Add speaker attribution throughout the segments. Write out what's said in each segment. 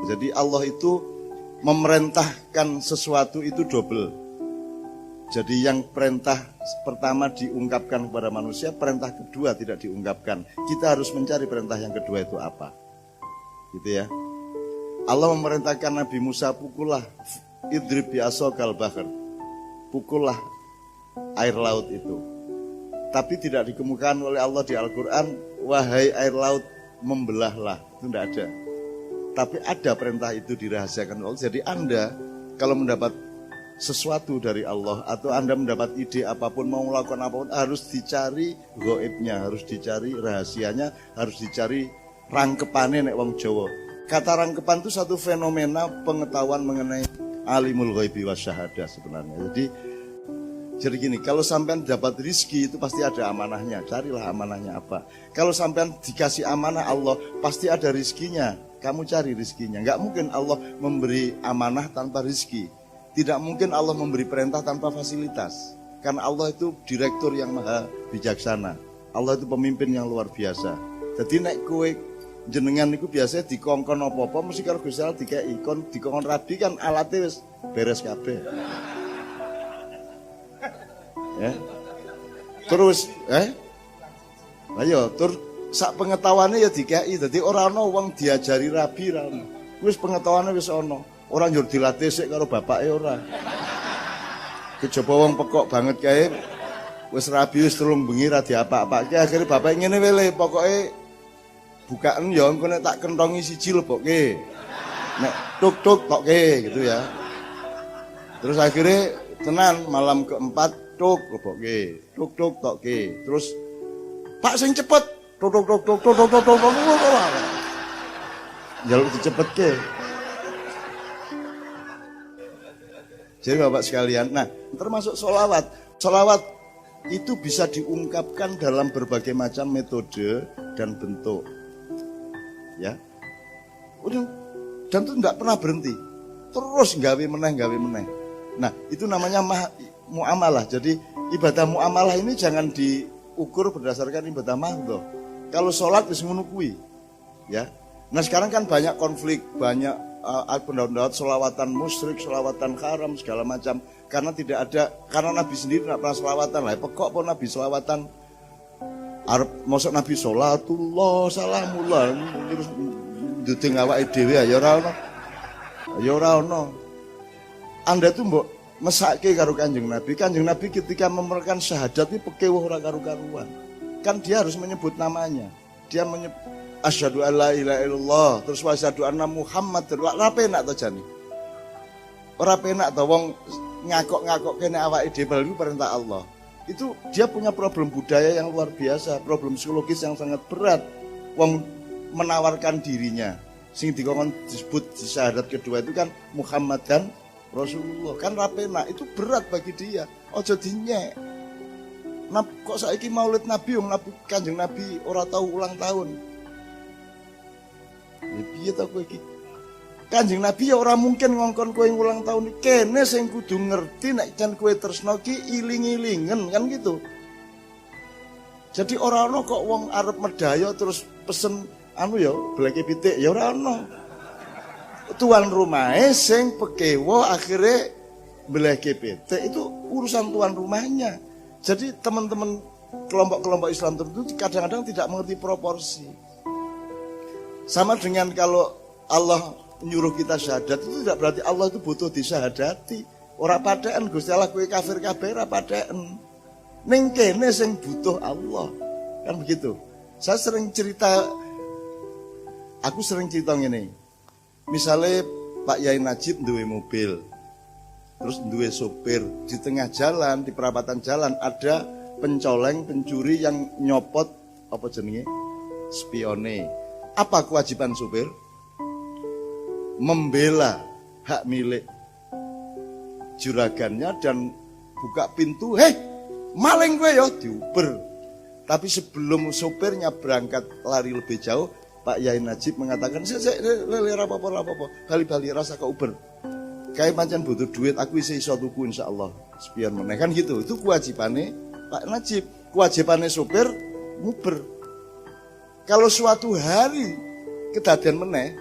Speaker 1: Jadi Allah itu memerintahkan sesuatu itu double. Jadi yang perintah pertama diungkapkan kepada manusia, perintah kedua tidak diungkapkan. Kita harus mencari perintah yang kedua itu apa. Gitu ya. Allah memerintahkan Nabi Musa, pukullah idrib bi'asokal bahr. Pukullah air laut itu. Tapi tidak dikemukakan oleh Allah di Al-Quran, wahai air laut membelahlah. Itu tidak ada. Tapi ada perintah itu dirahasiakan Allah. Jadi Anda kalau mendapat sesuatu dari Allah atau Anda mendapat ide apapun, mau melakukan apapun, harus dicari ghaibnya, harus dicari rahasianya, harus dicari rangkepane nek wong Jawa. Kata rangkepan itu satu fenomena pengetahuan mengenai alimul ghaibi wasyahadah sebenarnya. Jadi gini, kalau sampean dapat rizki itu pasti ada amanahnya, carilah amanahnya apa. Kalau sampean dikasih amanah Allah, pasti ada rizkinya, kamu cari rizkinya. Enggak mungkin Allah memberi amanah tanpa rizki. Tidak mungkin Allah memberi perintah tanpa fasilitas. Karena Allah itu direktur yang maha bijaksana. Allah itu pemimpin yang luar biasa. Jadi nek kowe jenengan niku biasanya dikongkon apa-apa mesti karo Gusti Allah dikeki. Kon dikongkon rabi kan alatnya wis beres kabeh. Ya. Terus ayo tur sak pengetahuane ya dikeki. Dadi ora ana wong diajari rabi ra ono. Wis pengetahuane wis ana. Orang njur dilatih sik karo bapake ora. Kejaba wong pekok banget kae wis rabi wis telung bengi ra diapa-apake, akhire bapake ngene wele, pokoke bukaan ya engko nek tak kentongi siji lebokke. Nek tuk-tuk tokke gitu ya. Terus akhirnya tenan malam keempat tuk lebokke, tuk-tuk tokke. Terus Pak sing cepet tuk-tuk. Jaluk dicepetke. Jadi Bapak sekalian, nah termasuk sholawat. Sholawat itu bisa diungkapkan dalam berbagai macam metode dan bentuk. Ya, dan itu tidak pernah berhenti. Terus gawe meneh. Nah itu namanya muamalah. Jadi ibadah muamalah ini jangan diukur berdasarkan ibadah mahdhah. Kalau sholat wis ngono kuwi. Ya. Nah sekarang kan banyak konflik, banyak pendapat sholawatan musyrik, sholawatan haram segala macam, karena tidak ada, karena Nabi sendiri tidak pernah sholawatan lah. Pokok pun Nabi sholawatan, arep mosok Nabi sholatullah salamullah terus dudeng awake dhewe ya ora ono. Anda tuh mbok mesake karo Kanjeng Nabi. Kanjeng Nabi ketika memerintahkan syahadat itu pekewuh ora karu-karuan. Kan dia harus menyebut namanya. Dia asyhadu alla ilaha illallah, terus wa asyhadu anna Muhammad. Ora penak to jane. Ora penak to wong ngakok-ngakok kene awake dhewe itu perintah Allah. Itu dia punya problem budaya yang luar biasa, problem psikologis yang sangat berat. Wong menawarkan dirinya. Sing dikongkon disebut di syahadat kedua itu kan Muhammad dan Rasulullah. Kan ra penak, itu berat bagi dia. Aja dinyek. Kok saiki Maulid Nabi wong Nabi Kanjeng Nabi ora tahu ulang tahun. Ya piye ta kowe iki? Kanjeng Nabi ya ora mungkin ngongkon kowe ulang tahun iki. Kene sing kudu ngerti nek jan kowe tresno ki iling-ilingen kan gitu. Jadi ora ono kok wong arep medaya terus pesen ya bleke pitik ya ora ono. Tuan rumahe sing pekewo akhirnya bleke pitik itu urusan tuan rumahnya. Jadi teman-teman kelompok-kelompok Islam tertentu kadang-kadang tidak mengerti proporsi. Sama dengan kalau Allah nyuruh kita syahadat itu tidak berarti Allah itu butuh disyahadati. Ora padhaan Gusti Allah kowe kafir kabeh ora padhaan. Ning kene sing butuh Allah. Kan begitu. Aku sering cerita ngene. Misalnya Pak Yai Najib duwe mobil. Terus duwe sopir, di tengah jalan, di perapatan jalan ada pencoleng, pencuri yang nyopot apa jenenge? Spione. Apa kewajiban sopir? Membela hak milik juragannya dan buka pintu, "Hei, maling gue ya," diuber. Tapi sebelum sopirnya berangkat lari lebih jauh, Pak Yai Najib mengatakan, "Lele apa-apa, bali-bali rasa ke Uber. Kayak pancen butuh duit, aku iso tuku insyaallah. Spion meneh kan gitu." Itu kewajibannya Pak Najib. Kewajibannya sopir nguber. Kalau suatu hari kejadian meneh,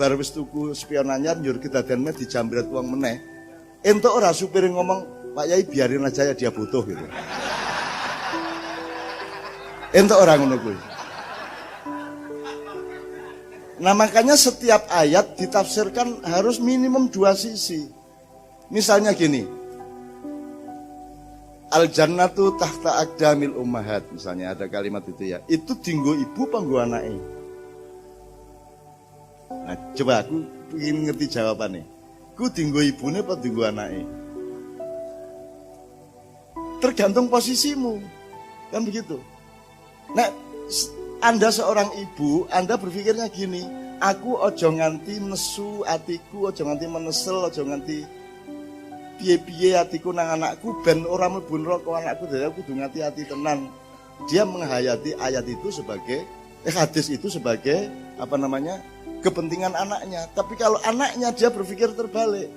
Speaker 1: bar wis tuku spion anyar njur kedadenane dijambret wong meneh. Entuk ora supir ngomong, "Pak Yai biarin aja ya dia butuh," gitu. Entuk ora ngono kuwi. Nah makanya setiap ayat ditafsirkan harus minimum dua sisi. Misalnya gini, Al-jannatu tahta aqdamil ummahat, misalnya ada kalimat itu ya. Itu dinggo ibu panggo anake. Nah, coba aku ingin ngerti jawabannya. Ku dinggo ibune apa dinggo anake? Tergantung posisimu. Kan begitu. Nah, Anda seorang ibu, Anda berpikirnya gini, aku ojo nganti nesu atiku, ojo nganti menesel, ojo nganti piye-piye hatiku nang anakku ben ora mlebu neraka anakku, dadi aku kudu ngati-ati tenan. Dia menghayati ayat itu sebagai hadis itu sebagai kepentingan anaknya. Tapi kalau anaknya dia berpikir terbalik.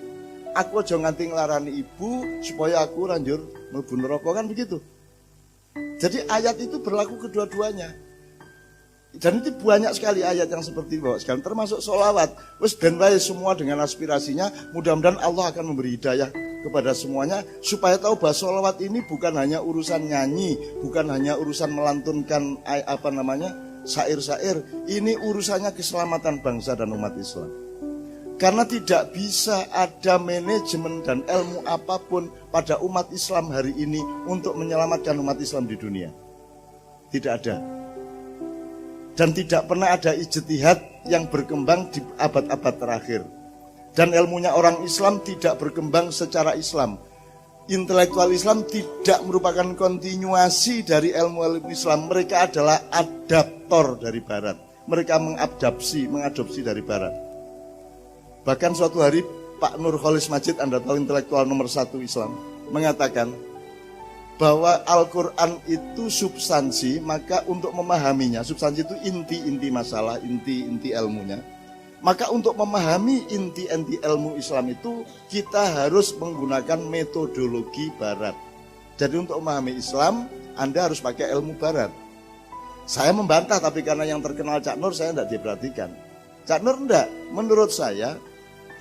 Speaker 1: Aku aja nganti nglarani ibu supaya aku ranjur mlebu neraka, kan begitu. Jadi ayat itu berlaku kedua-duanya. Dan itu banyak sekali ayat yang seperti itu, sekarang termasuk sholawat. Wes ben wae semua dengan aspirasinya, mudah-mudahan Allah akan memberi hidayah kepada semuanya supaya tahu bahwa sholawat ini bukan hanya urusan nyanyi, bukan hanya urusan melantunkan syair-syair. Ini urusannya keselamatan bangsa dan umat Islam. Karena tidak bisa ada manajemen dan ilmu apapun pada umat Islam hari ini untuk menyelamatkan umat Islam di dunia. Tidak ada. Dan tidak pernah ada ijtihad yang berkembang di abad-abad terakhir. Dan ilmunya orang Islam tidak berkembang secara Islam. Intelektual Islam tidak merupakan kontinuasi dari ilmu Islam. Mereka adalah adaptor dari Barat. Mereka mengadopsi dari Barat. Bahkan suatu hari Pak Nurholis Majid, Anda tahu intelektual nomor 1 Islam, mengatakan bahwa Al-Quran itu substansi, maka untuk memahaminya, substansi itu inti-inti masalah, inti-inti ilmunya. Maka untuk memahami inti-inti ilmu Islam itu, kita harus menggunakan metodologi Barat. Jadi untuk memahami Islam, Anda harus pakai ilmu Barat. Saya membantah, tapi karena yang terkenal Cak Nur, saya tidak diperhatikan. Cak Nur enggak, menurut saya,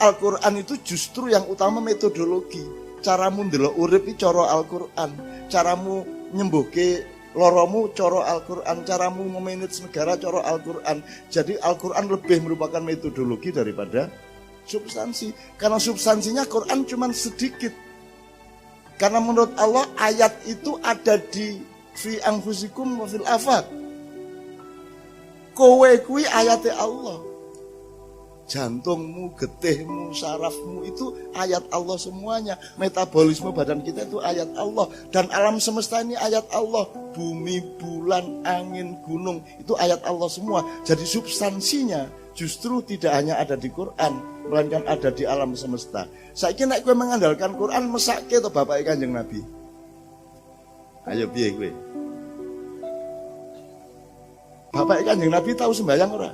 Speaker 1: Al-Quran itu justru yang utama metodologi. Caramu ndelok urip iki cara Al-Quran, caramu nyembuhke loromu cara Al-Quran, caramu memanage negara cara Al-Quran. Jadi Al-Quran lebih merupakan metodologi daripada substansi. Karena substansinya Quran cuma sedikit. Karena menurut Allah ayat itu ada di fi anfusikum wa fil afaq. Kowe kuwi ayate Allah. Jantungmu, getihmu, sarafmu itu ayat Allah semuanya. Metabolisme badan kita itu ayat Allah. Dan alam semesta ini ayat Allah. Bumi, bulan, angin, gunung itu ayat Allah semua. Jadi substansinya justru tidak hanya ada di Quran, melainkan ada di alam semesta. Saiki nek kowe mengandalkan Quran, mesake to bapake Kanjeng Nabi. Ayo piye kowe? Bapake Kanjeng Nabi tahu sembahyang ora?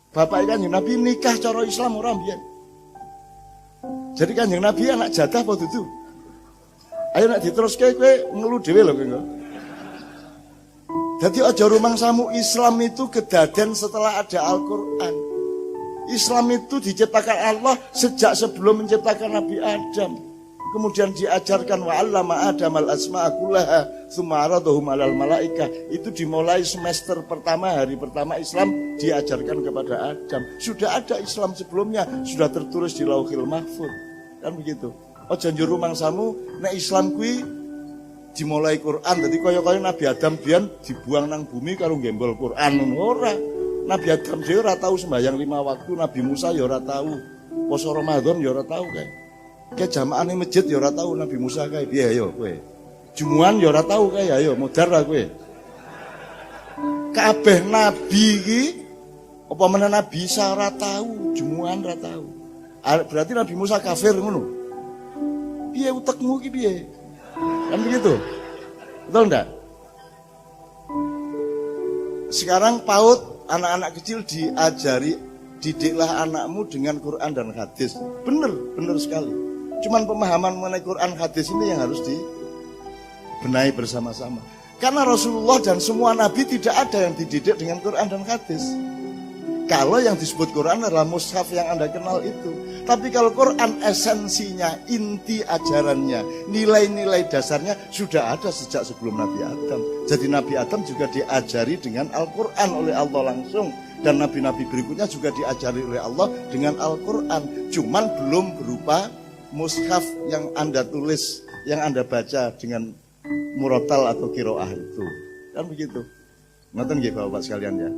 Speaker 1: Bapak Kanjeng Nabi nikah cara Islam orang biyen. Jadi Kanjeng Nabi anak jatah apa dudu? Ayo nak diteruske kowe ngelu dhewe lho kowe. Dadi aja rumangsamu Islam itu kedaden setelah ada Al-Qur'an. Islam itu diciptakan Allah sejak sebelum menciptakan Nabi Adam. Kemudian diajarkan wa 'allama Adamal asma'a kullaha tsumma 'aradahum 'alal malaikah. Itu dimulai semester pertama, hari pertama Islam diajarkan kepada Adam. Sudah ada Islam sebelumnya, sudah tertulis di Lauhil Mahfuz. Kan begitu. Aja njur rumangsamu nek Islam kuwi dimulai Quran. Dadi kaya-kaya Nabi Adam biyen dibuang nang bumi karo gembol Quran ora. Nabi Adam dhewe ora tahu sembahyang 5 waktu, Nabi Musa ya ora tahu. Poso Ramadan ya ora tahu kae. Kayak jamaah ning masjid ya ora tahu Nabi Musa kae piye ayo kowe. Jumuan ya ora tahu kae ayo modar lah kowe. Kabeh nabi iki apa meneh Nabi Isa ora tahu, jumuan ora tahu. Berarti Nabi Musa kafir ngono. Piye utekmu iki piye? Kan begitu. Betul enggak? Sekarang PAUD anak-anak kecil diajari, didiklah anakmu dengan Quran dan hadis. Bener sekali. Cuman pemahaman mengenai Quran hadis ini yang harus dibenahi bersama-sama. Karena Rasulullah dan semua Nabi tidak ada yang dididik dengan Quran dan hadis. Kalau yang disebut Quran adalah mushaf yang Anda kenal itu. Tapi kalau Quran esensinya, inti ajarannya, nilai-nilai dasarnya sudah ada sejak sebelum Nabi Adam. Jadi Nabi Adam juga diajari dengan Al-Quran oleh Allah langsung. Dan nabi-nabi berikutnya juga diajari oleh Allah dengan Al-Quran. Cuman belum berupa mushaf yang Anda tulis, yang Anda baca dengan murotal atau kiroah itu. Kan begitu. Ngerti nggih Bapak sekalian ya?